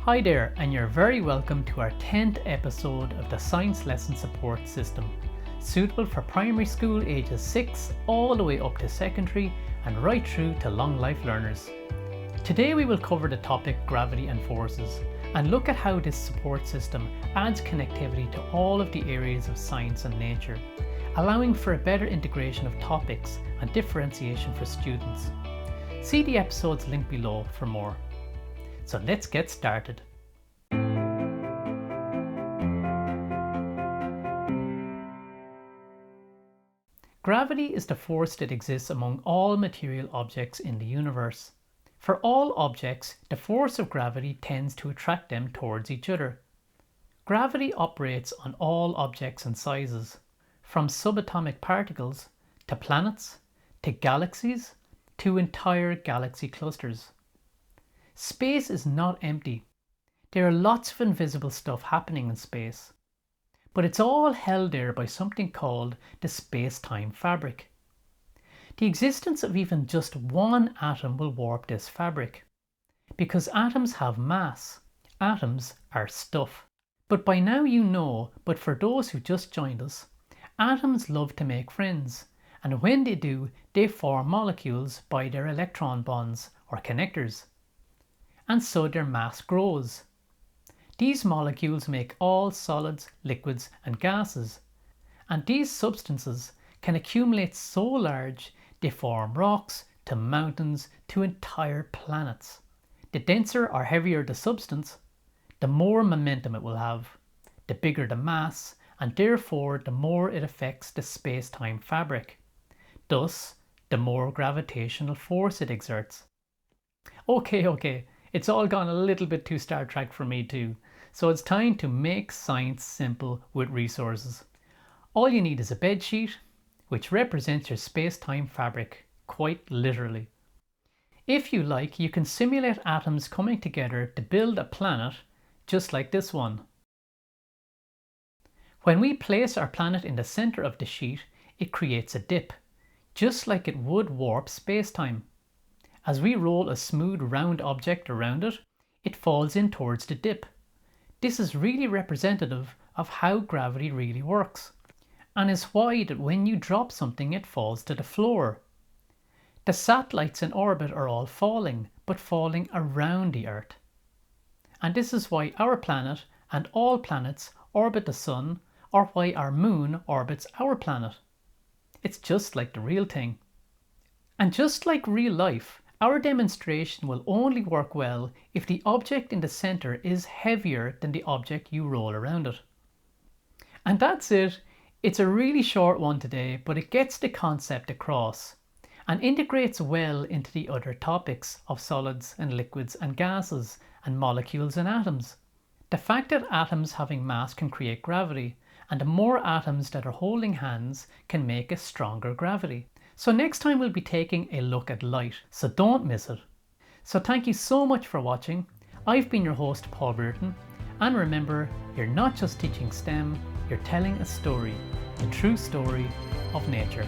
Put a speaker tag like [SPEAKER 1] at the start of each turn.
[SPEAKER 1] Hi there, and you're very welcome to our 10th episode of the Science Lesson Support System, suitable for primary school ages 6 all the way up to secondary and right through to long life learners. Today we will cover the topic gravity and forces and look at how this support system adds connectivity to all of the areas of science and nature, allowing for a better integration of topics and differentiation for students. See the episode's link below for more. So let's get started. Gravity is the force that exists among all material objects in the universe. For all objects, the force of gravity tends to attract them towards each other. Gravity operates on all objects and sizes, from subatomic particles to planets, to galaxies, to entire galaxy clusters. Space is not empty. There are lots of invisible stuff happening in space, but it's all held there by something called the space-time fabric. The existence of even just one atom will warp this fabric, because atoms have mass. Atoms are stuff. But by now you know, but for those who just joined us, atoms love to make friends, and when they do, they form molecules by their electron bonds or connectors. And so their mass grows. These molecules make all solids, liquids and gases, and these substances can accumulate so large they form rocks to mountains to entire planets. The denser or heavier the substance, the more momentum it will have, the bigger the mass, and therefore the more it affects the space-time fabric. Thus, the more gravitational force it exerts. Okay. It's all gone a little bit too Star Trek for me too, so it's time to make science simple with resources. All you need is a bedsheet, which represents your space-time fabric, quite literally. If you like, you can simulate atoms coming together to build a planet just like this one. When we place our planet in the center of the sheet, it creates a dip, just like it would warp space-time. As we roll a smooth round object around it, it falls in towards the dip. This is really representative of how gravity really works, and is why that when you drop something it falls to the floor. The satellites in orbit are all falling, but falling around the Earth. And this is why our planet and all planets orbit the Sun, or why our Moon orbits our planet. It's just like the real thing. And just like real life, our demonstration will only work well if the object in the center is heavier than the object you roll around it. And that's it. It's a really short one today, but it gets the concept across and integrates well into the other topics of solids and liquids and gases and molecules and atoms. The fact that atoms having mass can create gravity, and the more atoms that are holding hands can make a stronger gravity. So next time we'll be taking a look at light, so don't miss it. So thank you so much for watching. I've been your host, Paul Burton, and remember, you're not just teaching STEM, you're telling a story, the true story of nature.